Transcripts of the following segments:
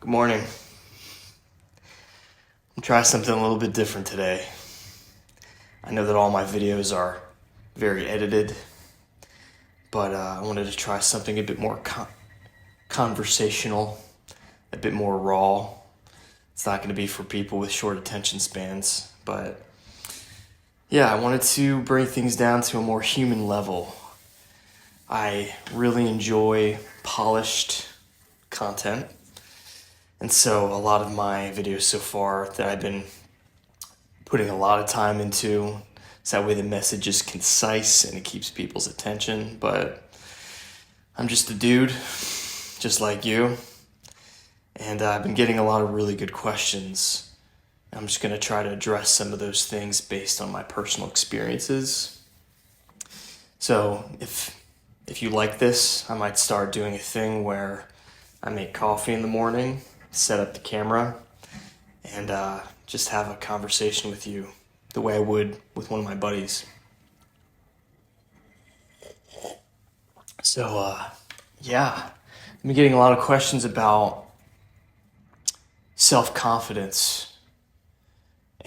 Good morning. I'm trying something a little bit different today. I know that all my videos are very edited, but I wanted to try something a bit more conversational, a bit more raw. It's not going to be for people with short attention spans, but yeah, I wanted to bring things down to a more human level. I really enjoy polished content. And so a lot of my videos so far that I've been putting a lot of time into, so that way the message is concise and it keeps people's attention. But I'm just a dude, just like you. And I've been getting a lot of really good questions. I'm just going to try to address some of those things based on my personal experiences. So if you like this, I might start doing a thing where I make coffee in the morning, set up the camera, and just have a conversation with you the way I would with one of my buddies. So, I've been getting a lot of questions about self-confidence,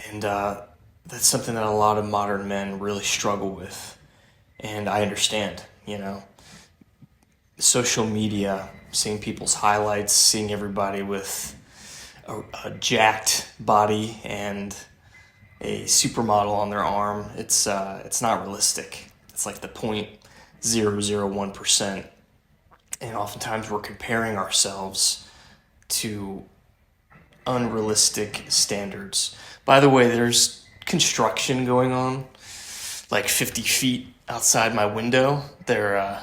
and that's something that a lot of modern men really struggle with, and I understand, social media, seeing people's highlights, seeing everybody with a jacked body and a supermodel on their arm, it's not realistic. It's like the 0.001%. And oftentimes we're comparing ourselves to unrealistic standards. By the way, there's construction going on like 50 feet outside my window. They're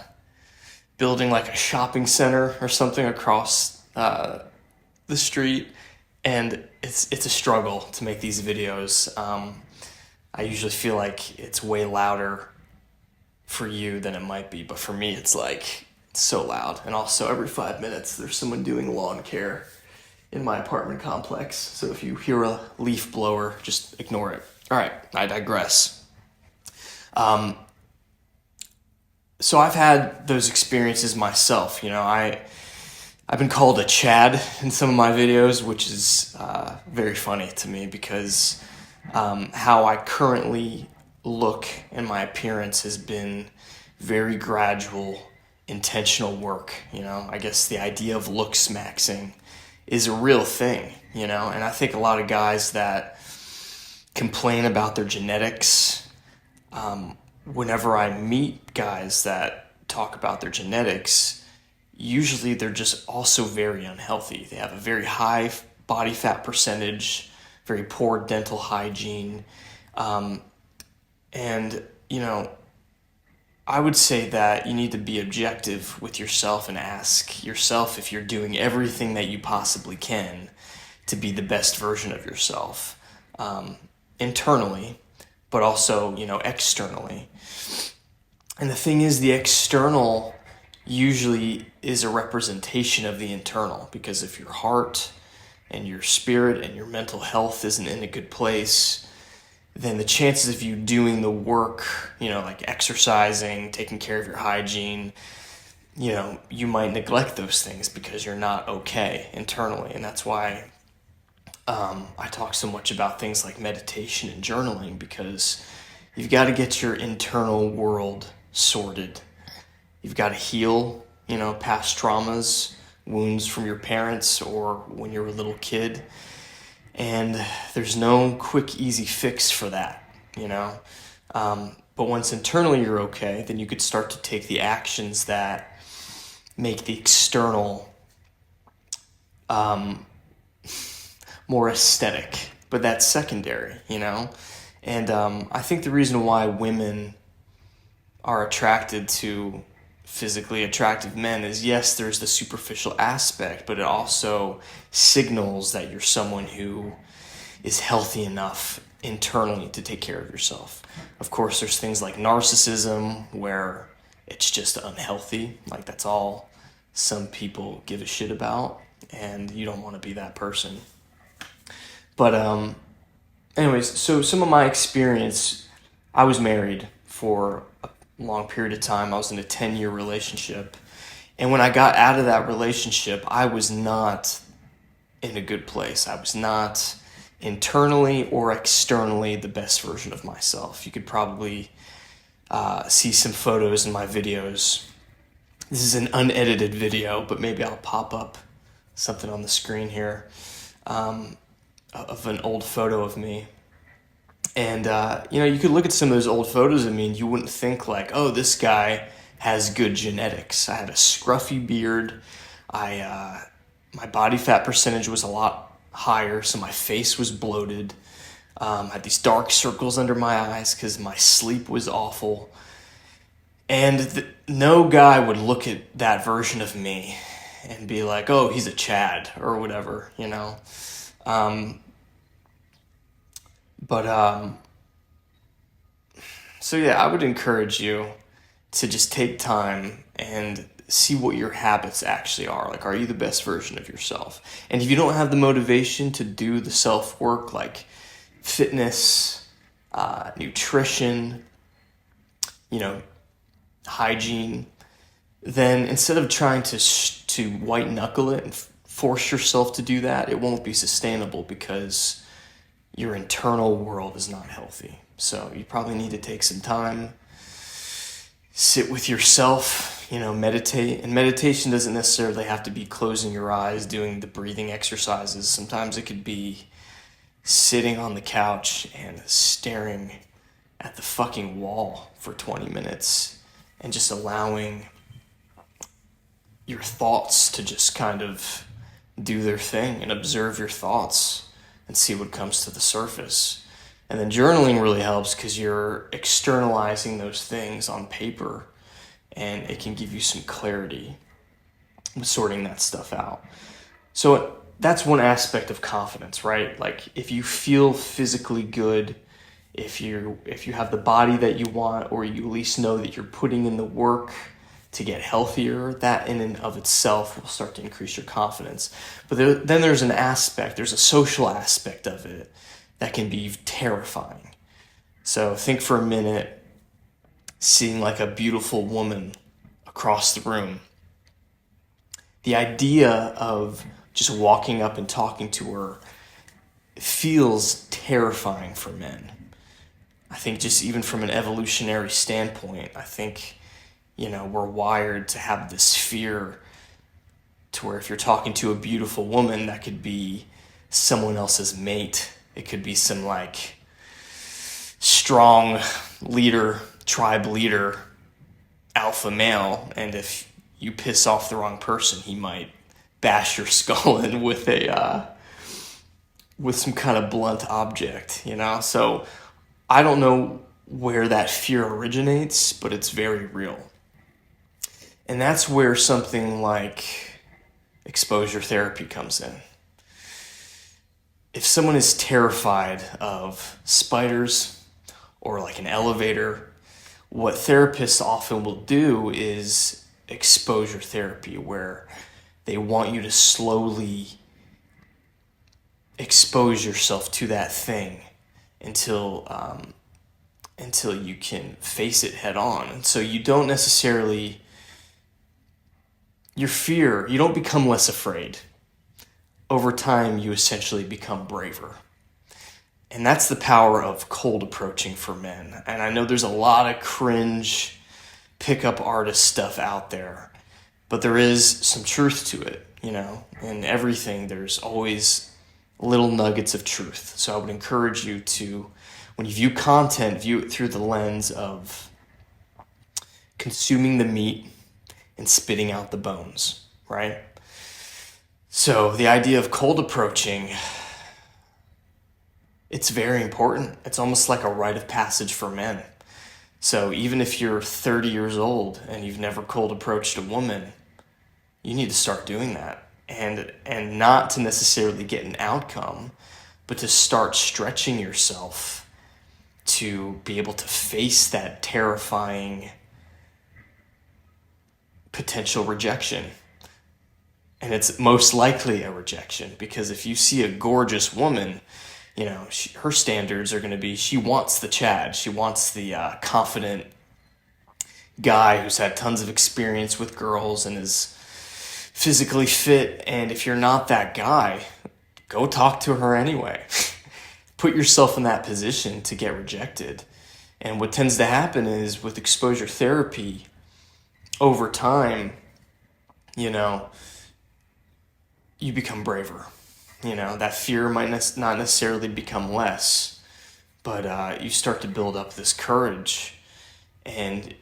building like a shopping center or something across the street, and it's a struggle to make these videos. I usually feel like it's way louder for you than it might be, but for me it's like so loud. And also every 5 minutes there's someone doing lawn care in my apartment complex, so if you hear a leaf blower, just ignore it. All right, I digress. So I've had those experiences myself. I've been called a Chad in some of my videos, which is very funny to me because how I currently look and my appearance has been very gradual, intentional work. I guess the idea of looksmaxing is a real thing, and I think a lot of guys that complain about their genetics, whenever I meet guys that talk about their genetics, usually they're just also very unhealthy. They have a very high body fat percentage, very poor dental hygiene. I would say that you need to be objective with yourself and ask yourself if you're doing everything that you possibly can to be the best version of yourself, internally, but also, externally. And the thing is, the external usually is a representation of the internal, because if your heart and your spirit and your mental health isn't in a good place, then the chances of you doing the work, like exercising, taking care of your hygiene, you might neglect those things because you're not okay internally. And that's why I talk so much about things like meditation and journaling, because you've got to get your internal world sorted. You've got to heal, past traumas, wounds from your parents or when you were a little kid. And there's no quick, easy fix for that, But once internally you're okay, then you could start to take the actions that make the external more aesthetic. But that's secondary, And I think the reason why women are attracted to physically attractive men is, yes, there's the superficial aspect, but it also signals that you're someone who is healthy enough internally to take care of yourself. Of course, there's things like narcissism where it's just unhealthy. Like, that's all some people give a shit about, and you don't want to be that person. But anyways, so some of my experience, I was married for a long period of time. I was in a 10-year relationship. And when I got out of that relationship, I was not in a good place. I was not internally or externally the best version of myself. You could probably see some photos in my videos. This is an unedited video, but maybe I'll pop up something on the screen here of an old photo of me. And, you could look at some of those old photos of me and you wouldn't think like, oh, this guy has good genetics. I had a scruffy beard. My body fat percentage was a lot higher, so my face was bloated. I had these dark circles under my eyes because my sleep was awful. And no guy would look at that version of me and be like, oh, he's a Chad or whatever, So yeah, I would encourage you to just take time and see what your habits actually are. Like, are you the best version of yourself? And if you don't have the motivation to do the self-work, like fitness, nutrition, hygiene, then instead of trying to white knuckle it and force yourself to do that, it won't be sustainable because your internal world is not healthy. So you probably need to take some time, sit with yourself, meditate. And meditation doesn't necessarily have to be closing your eyes, doing the breathing exercises. Sometimes it could be sitting on the couch and staring at the fucking wall for 20 minutes and just allowing your thoughts to just kind of do their thing and observe your thoughts and see what comes to the surface. And then journaling really helps because you're externalizing those things on paper and it can give you some clarity with sorting that stuff out. So that's one aspect of confidence, right? Like if you feel physically good, if you have the body that you want, or you at least know that you're putting in the work to get healthier, that in and of itself will start to increase your confidence. But then there's a social aspect of it that can be terrifying. So think for a minute, seeing like a beautiful woman across the room. The idea of just walking up and talking to her feels terrifying for men. I think just even from an evolutionary standpoint, I think, we're wired to have this fear to where if you're talking to a beautiful woman, that could be someone else's mate. It could be some like strong leader, tribe leader, alpha male. And if you piss off the wrong person, he might bash your skull in with some kind of blunt object, So I don't know where that fear originates, but it's very real. And that's where something like exposure therapy comes in. If someone is terrified of spiders or like an elevator, what therapists often will do is exposure therapy, where they want you to slowly expose yourself to that thing until you can face it head on. And so you don't necessarily, you don't become less afraid. Over time, you essentially become braver. And that's the power of cold approaching for men. And I know there's a lot of cringe pickup artist stuff out there, but there is some truth to it, In everything, there's always little nuggets of truth. So I would encourage you to, when you view content, view it through the lens of consuming the meat and spitting out the bones, right? So the idea of cold approaching, it's very important. It's almost like a rite of passage for men. So even if you're 30 years old and you've never cold approached a woman, you need to start doing that. And not to necessarily get an outcome, but to start stretching yourself to be able to face that terrifying potential rejection. And it's most likely a rejection, because if you see a gorgeous woman, her standards are going to be, she wants the Chad. She wants the confident guy who's had tons of experience with girls and is physically fit. And if you're not that guy, go talk to her anyway. Put yourself in that position to get rejected. And what tends to happen is with exposure therapy, over time, you know, you become braver. You know, that fear might not necessarily become less, but you start to build up this courage, and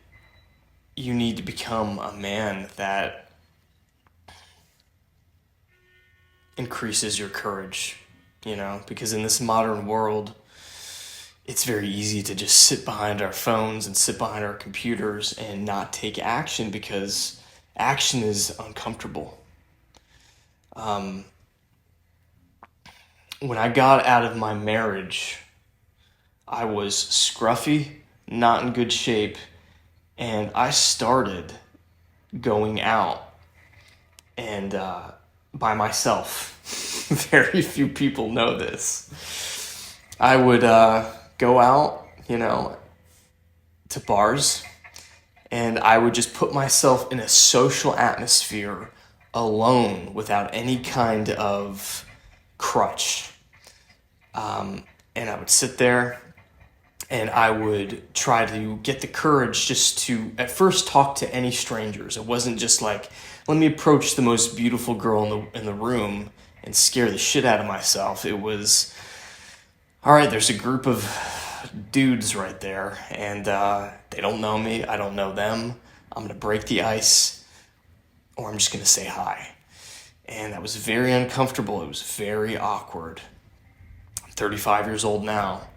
you need to become a man that increases your courage, you know, because in this modern world, it's very easy to just sit behind our phones and sit behind our computers and not take action because action is uncomfortable. When I got out of my marriage, I was scruffy, not in good shape, and I started going out and by myself. Very few people know this. I would go out, you know, to bars, and I would just put myself in a social atmosphere alone without any kind of crutch. And I would sit there and I would try to get the courage just to at first talk to any strangers. It wasn't just like, let me approach the most beautiful girl in the room and scare the shit out of myself. It was, all right, there's a group of dudes right there, and they don't know me, I don't know them. I'm gonna break the ice, or I'm just gonna say hi. And that was very uncomfortable. It was very awkward. I'm 35 years old now.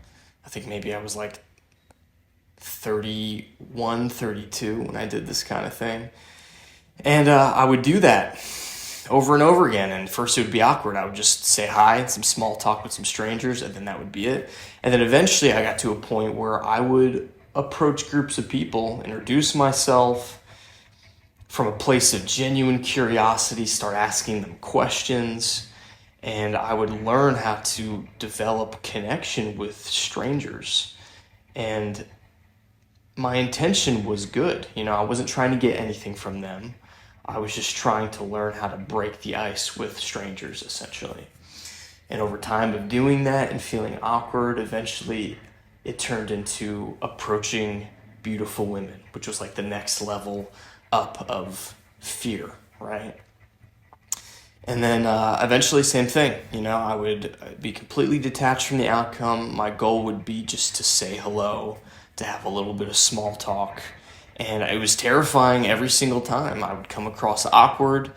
I think maybe I was like 31, 32 when I did this kind of thing. And I would do that over and over again. And first it would be awkward. I would just say hi and some small talk with some strangers, and then that would be it. And then eventually I got to a point where I would approach groups of people, introduce myself from a place of genuine curiosity, start asking them questions, and I would learn how to develop connection with strangers. And my intention was good. You know, I wasn't trying to get anything from them. I was just trying to learn how to break the ice with strangers, essentially. And over time of doing that and feeling awkward, eventually it turned into approaching beautiful women, which was like the next level up of fear, right? And then eventually, same thing. You know, I would be completely detached from the outcome. My goal would be just to say hello, to have a little bit of small talk. And it was terrifying every single time. I would come across awkward.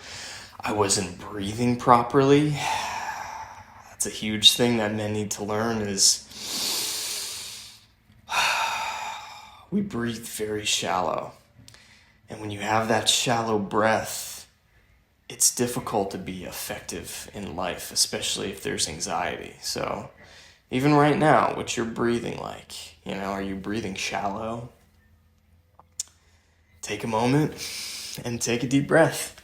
I wasn't breathing properly. That's a huge thing that men need to learn is we breathe very shallow. And when you have that shallow breath, it's difficult to be effective in life, especially if there's anxiety. So even right now, what's your breathing like? You know, are you breathing shallow? Take a moment and take a deep breath.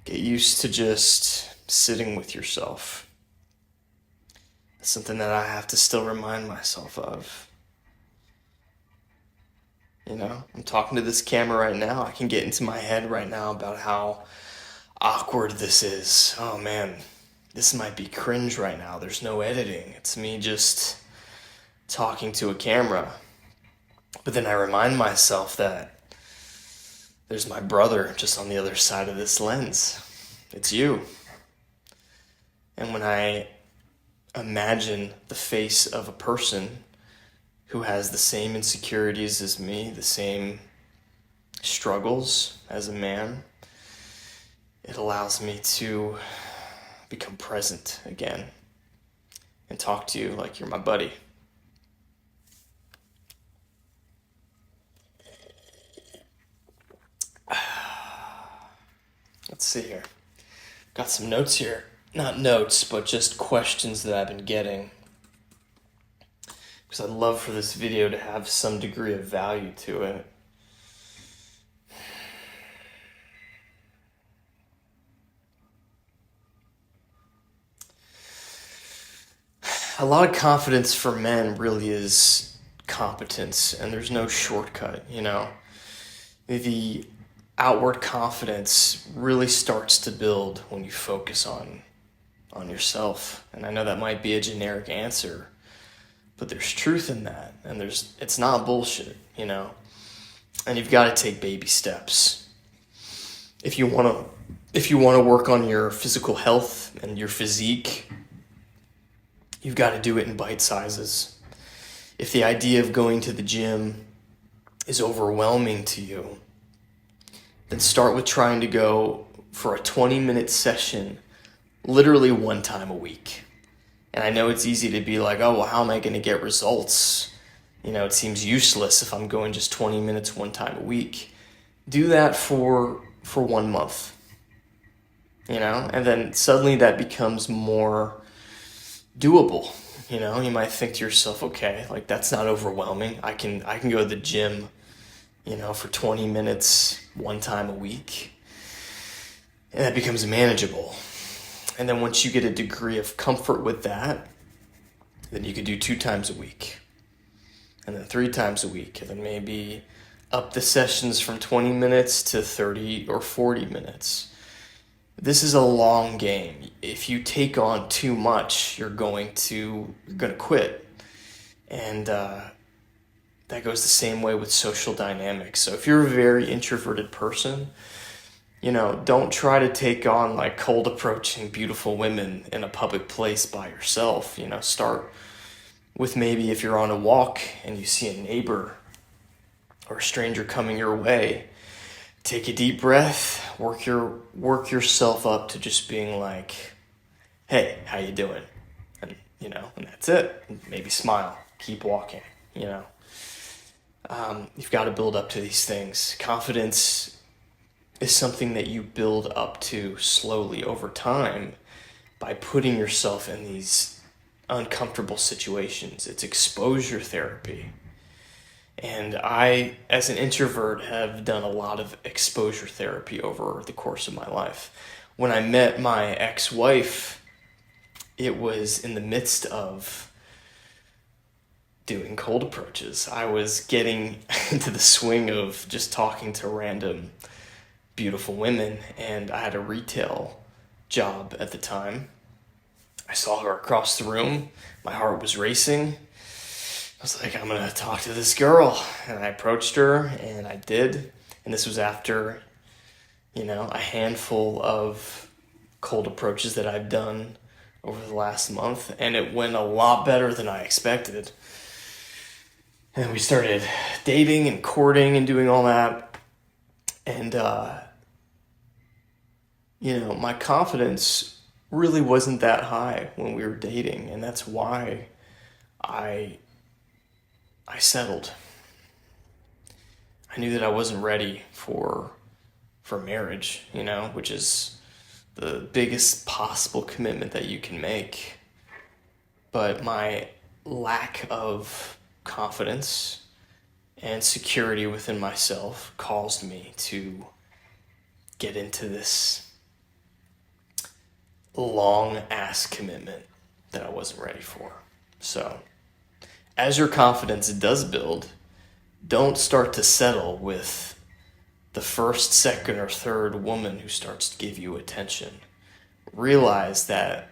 Get used to just sitting with yourself. It's something that I have to still remind myself of. You know, I'm talking to this camera right now. I can get into my head right now about how awkward this is. Oh man, this might be cringe right now. There's no editing. It's me just talking to a camera. But then I remind myself that there's my brother just on the other side of this lens. It's you. And when I imagine the face of a person who has the same insecurities as me, the same struggles as a man, it allows me to become present again and talk to you like you're my buddy. Let's see here. Got some notes here. Not notes, but just questions that I've been getting. Because I'd love for this video to have some degree of value to it. A lot of confidence for men really is competence, and there's no shortcut, The outward confidence really starts to build when you focus on yourself. And I know that might be a generic answer, but there's truth in that, and it's not bullshit, And you've got to take baby steps. If you want to work on your physical health and your physique, you've got to do it in bite sizes. If the idea of going to the gym is overwhelming to you, then start with trying to go for a 20-minute session literally one time a week. And I know it's easy to be like, oh, well, how am I going to get results? It seems useless if I'm going just 20 minutes one time a week. Do that for 1 month, and then suddenly that becomes more doable. You might think to yourself, okay, like that's not overwhelming. I can go to the gym, for 20 minutes one time a week. And that becomes manageable. And then once you get a degree of comfort with that, then you could do 2 times a week. And then 3 times a week. And then maybe up the sessions from 20 minutes to 30 or 40 minutes. This is a long game. If you take on too much, you're going to quit. And that goes the same way with social dynamics. So if you're a very introverted person, don't try to take on like cold approaching beautiful women in a public place by yourself. Start with maybe if you're on a walk and you see a neighbor or a stranger coming your way, take a deep breath, work yourself up to just being like, hey, how you doing? And, and that's it. Maybe smile, keep walking, You've got to build up to these things. Confidence is something that you build up to slowly over time by putting yourself in these uncomfortable situations. It's exposure therapy. And I, as an introvert, have done a lot of exposure therapy over the course of my life. When I met my ex-wife, it was in the midst of doing cold approaches. I was getting into the swing of just talking to random beautiful women, and I had a retail job at the time. I saw her across the room. My heart was racing. I was like, I'm going to talk to this girl. And I approached her, and I did. And this was after, a handful of cold approaches that I've done over the last month. And it went a lot better than I expected. And we started dating and courting and doing all that. And, my confidence really wasn't that high when we were dating. And that's why I settled. I knew that I wasn't ready for marriage, which is the biggest possible commitment that you can make. But my lack of confidence and security within myself caused me to get into this long-ass commitment that I wasn't ready for. So, as your confidence does build, don't start to settle with the first, second, or third woman who starts to give you attention. Realize that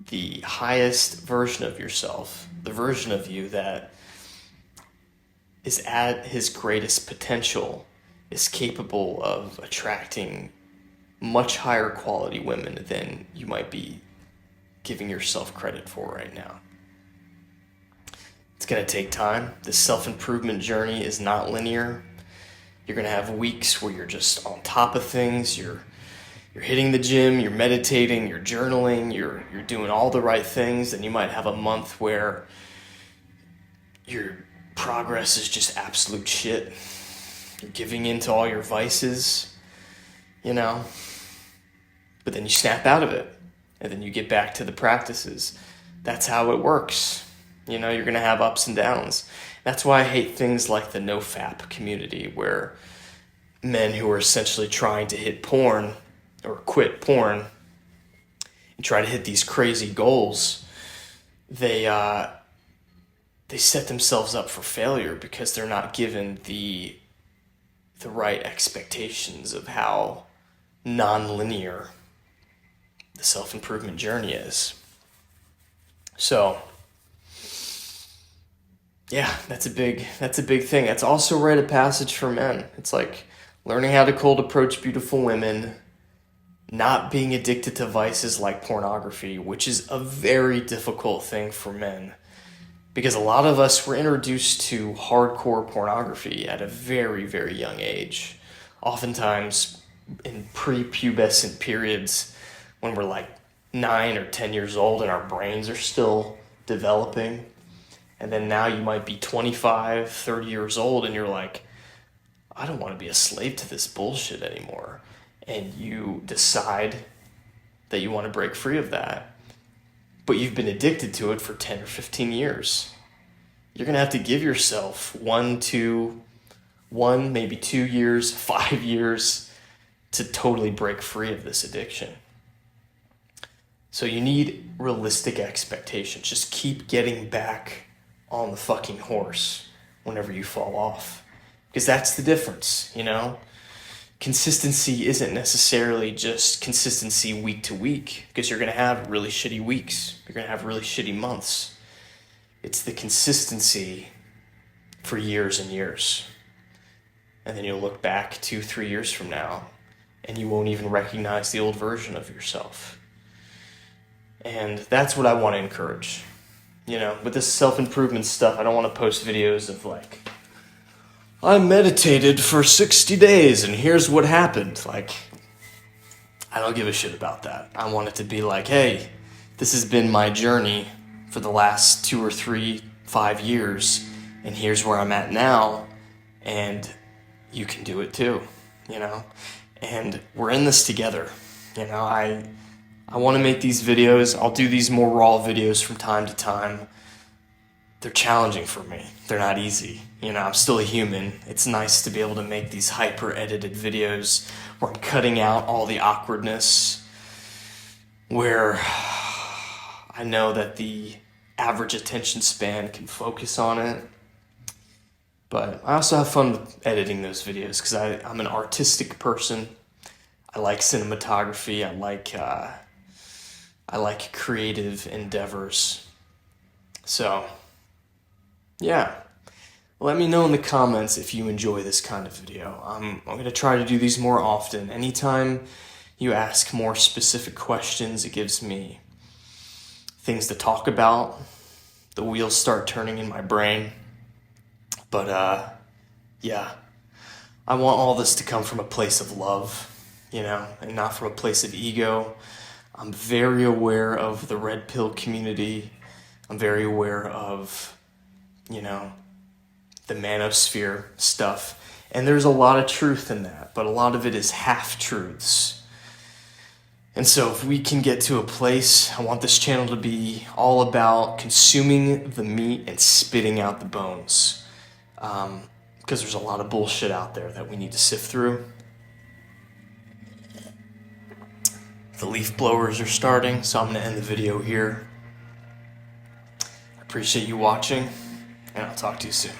the highest version of yourself, the version of you that is at his greatest potential, is capable of attracting much higher quality women than you might be giving yourself credit for right now. It's going to take time. The self-improvement journey is not linear. You're going to have weeks where you're just on top of things. You're hitting the gym, you're meditating, you're journaling, you're doing all the right things. Then you might have a month where your progress is just absolute shit. You're giving in to all your vices, but then you snap out of it, and then you get back to the practices. That's how it works. You're going to have ups and downs. That's why I hate things like the NoFap community, where men who are essentially trying to hit porn or quit porn and try to hit these crazy goals, they they set themselves up for failure because they're not given the right expectations of how non-linear the self-improvement journey is. So, yeah, that's a big thing. That's also a rite of passage for men. It's like learning how to cold approach beautiful women, not being addicted to vices like pornography, which is a very difficult thing for men. Because a lot of us were introduced to hardcore pornography at a very, very young age. Oftentimes in prepubescent periods when we're like 9 or 10 years old and our brains are still developing. And then now you might be 25, 30 years old and you're like, I don't want to be a slave to this bullshit anymore. And you decide that you want to break free of that. But you've been addicted to it for 10 or 15 years. You're going to have to give yourself 1, maybe 2 years, 5 years to totally break free of this addiction. So you need realistic expectations. Just keep getting back on the fucking horse whenever you fall off. Because that's the difference, you know? Consistency isn't necessarily just consistency week to week, because you're going to have really shitty weeks. You're going to have really shitty months. It's the consistency for years and years. And then you'll look back 2-3 years from now, and you won't even recognize the old version of yourself. And that's what I want to encourage. You know, with this self-improvement stuff, I don't want to post videos of like, I meditated for 60 days and here's what happened. Like, I don't give a shit about that. I want it to be like, hey, this has been my journey for the last 2 or 3, 5 years, and here's where I'm at now, and you can do it too, you know? And we're in this together. You know, I want to make these videos. I'll do these more raw videos from time to time. They're challenging for me. They're not easy. You know, I'm still a human. It's nice to be able to make these hyper-edited videos where I'm cutting out all the awkwardness, where I know that the average attention span can focus on it. But I also have fun with editing those videos because I'm an artistic person. I like cinematography. I like creative endeavors. So, yeah. Let me know in the comments if you enjoy this kind of video. I'm going to try to do these more often. Anytime you ask more specific questions, it gives me things to talk about. The wheels start turning in my brain. But, yeah. I want all this to come from a place of love, you know, and not from a place of ego. I'm very aware of the red pill community. I'm very aware of, you know, the manosphere stuff. And there's a lot of truth in that, but a lot of it is half-truths. And so if we can get to a place, I want this channel to be all about consuming the meat and spitting out the bones. Because there's a lot of bullshit out there that we need to sift through. The leaf blowers are starting, so I'm going to end the video here. I appreciate you watching, and I'll talk to you soon.